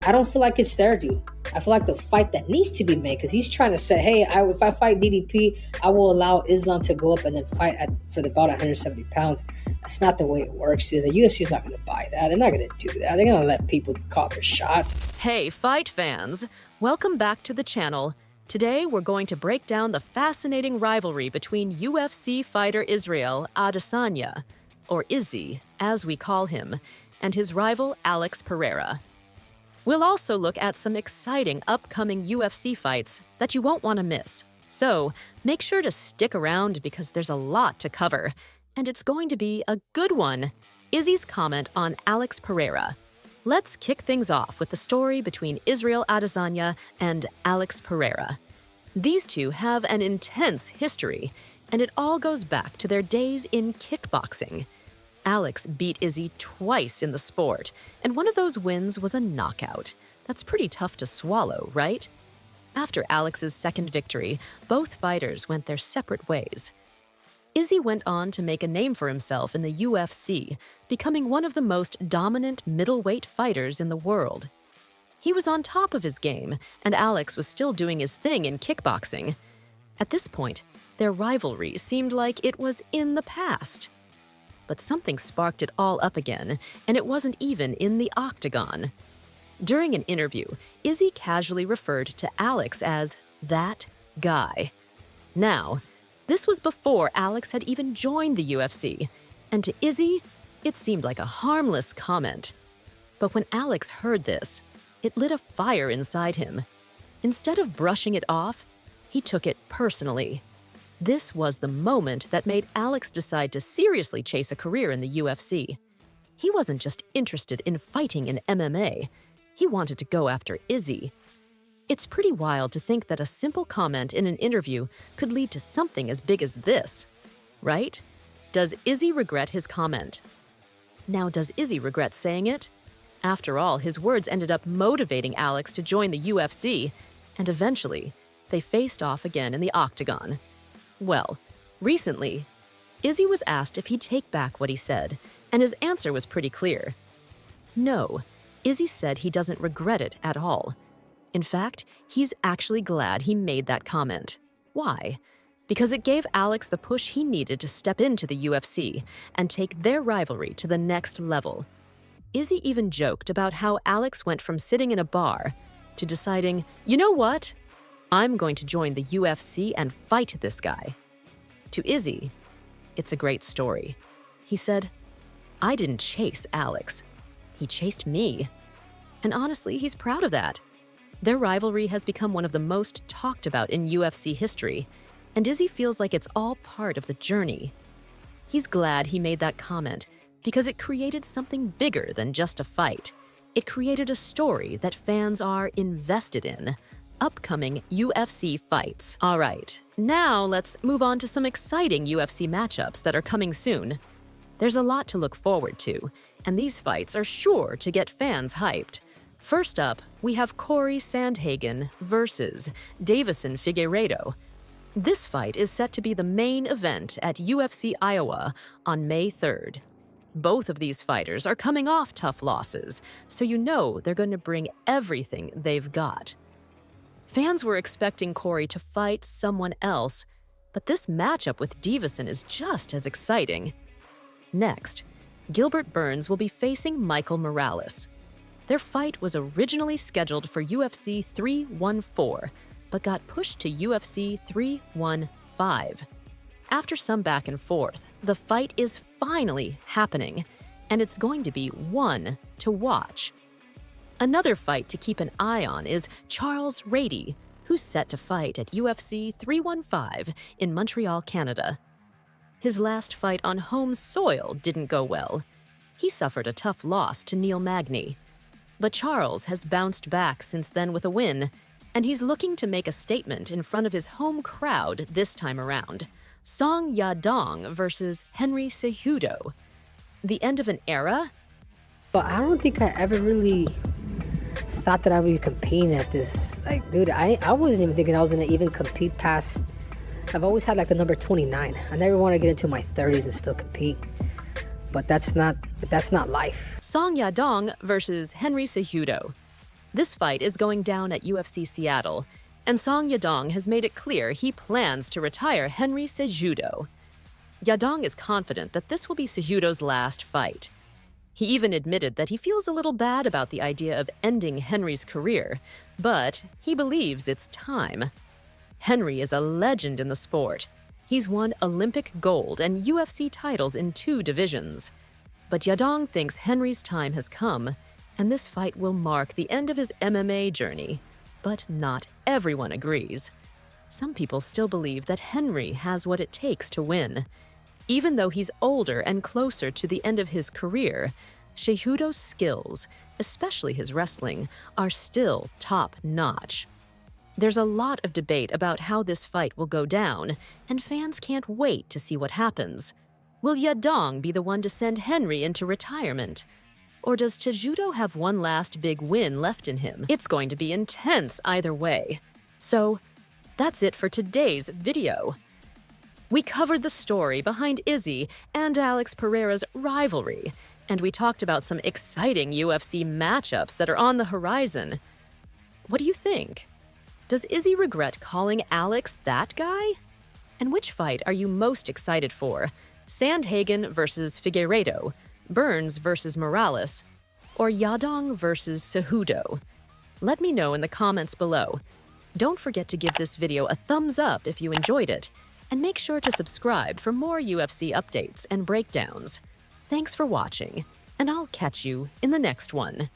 I don't feel like it's there, dude. I feel like the fight that needs to be made, because he's trying to say, hey, if I fight DDP, I will allow Islam to go up and then fight for the bout at 170 pounds. That's not the way it works, dude. The UFC is not going to buy that. They're not going to do that. They're going to let people call their shots. Hey, fight fans! Welcome back to the channel. Today, we're going to break down the fascinating rivalry between UFC fighter Israel Adesanya, or Izzy, as we call him, and his rival Alex Pereira. We'll also look at some exciting upcoming UFC fights that you won't want to miss. So, make sure to stick around because there's a lot to cover, and it's going to be a good one. Izzy's comment on Alex Pereira. Let's kick things off with the story between Israel Adesanya and Alex Pereira. These two have an intense history, and it all goes back to their days in kickboxing. Alex beat Izzy twice in the sport, and one of those wins was a knockout. That's pretty tough to swallow, right? After Alex's second victory, both fighters went their separate ways. Izzy went on to make a name for himself in the UFC, becoming one of the most dominant middleweight fighters in the world. He was on top of his game, and Alex was still doing his thing in kickboxing. At this point, their rivalry seemed like it was in the past. But something sparked it all up again, and it wasn't even in the octagon. During an interview, Izzy casually referred to Alex as that guy. Now, this was before Alex had even joined the UFC, and to Izzy, it seemed like a harmless comment. But when Alex heard this, it lit a fire inside him. Instead of brushing it off, he took it personally. This was the moment that made Alex decide to seriously chase a career in the UFC. He wasn't just interested in fighting in MMA. He wanted to go after Izzy. It's pretty wild to think that a simple comment in an interview could lead to something as big as this, right? Does Izzy regret his comment? Now, does Izzy regret saying it? After all, his words ended up motivating Alex to join the UFC, and eventually, they faced off again in the octagon. Well, recently, Izzy was asked if he'd take back what he said, and his answer was pretty clear. No, Izzy said he doesn't regret it at all. In fact, he's actually glad he made that comment. Why? Because it gave Alex the push he needed to step into the UFC and take their rivalry to the next level. Izzy even joked about how Alex went from sitting in a bar to deciding, you know what? I'm going to join the UFC and fight this guy. To Izzy, it's a great story. He said, I didn't chase Alex. He chased me. And honestly, he's proud of that. Their rivalry has become one of the most talked about in UFC history, and Izzy feels like it's all part of the journey. He's glad he made that comment because it created something bigger than just a fight. It created a story that fans are invested in. Upcoming UFC fights. All right, now let's move on to some exciting UFC matchups that are coming soon. There's a lot to look forward to, and these fights are sure to get fans hyped. First up, we have Corey Sandhagen versus Davison Figueiredo. This fight is set to be the main event at UFC Iowa on May 3rd. Both of these fighters are coming off tough losses, so you know they're going to bring everything they've got. Fans were expecting Corey to fight someone else, but this matchup with Davison is just as exciting. Next, Gilbert Burns will be facing Michael Morales. Their fight was originally scheduled for UFC 314, but got pushed to UFC 315. After some back and forth, the fight is finally happening, and it's going to be one to watch. Another fight to keep an eye on is Charles Rady, who's set to fight at UFC 315 in Montreal, Canada. His last fight on home soil didn't go well. He suffered a tough loss to Neil Magny. But Charles has bounced back since then with a win, and he's looking to make a statement in front of his home crowd this time around. Song Yadong versus Henry Cejudo. The end of an era? But I don't think I ever really thought that I would be competing at this. Like, dude, I wasn't even thinking I was gonna even compete past. I've always had like the number 29. I never want to get into my 30s and still compete. But that's not life. Song Yadong versus Henry Cejudo. This fight is going down at UFC Seattle, and Song Yadong has made it clear he plans to retire Henry Cejudo. Yadong is confident that this will be Cejudo's last fight. He even admitted that he feels a little bad about the idea of ending Henry's career, but he believes it's time. Henry is a legend in the sport. He's won Olympic gold and UFC titles in 2 divisions. But Yadong thinks Henry's time has come, and this fight will mark the end of his MMA journey. But not everyone agrees. Some people still believe that Henry has what it takes to win. Even though he's older and closer to the end of his career, Cejudo's skills, especially his wrestling, are still top-notch. There's a lot of debate about how this fight will go down, and fans can't wait to see what happens. Will Yadong be the one to send Henry into retirement? Or does Cejudo have one last big win left in him? It's going to be intense either way. So, that's it for today's video. We covered the story behind Izzy and Alex Pereira's rivalry, and we talked about some exciting UFC matchups that are on the horizon. What do you think? Does Izzy regret calling Alex that guy? And which fight are you most excited for? Sandhagen versus Figueiredo, Burns versus Morales, or Yadong versus Cejudo? Let me know in the comments below. Don't forget to give this video a thumbs up if you enjoyed it, and make sure to subscribe for more UFC updates and breakdowns. Thanks for watching, and I'll catch you in the next one.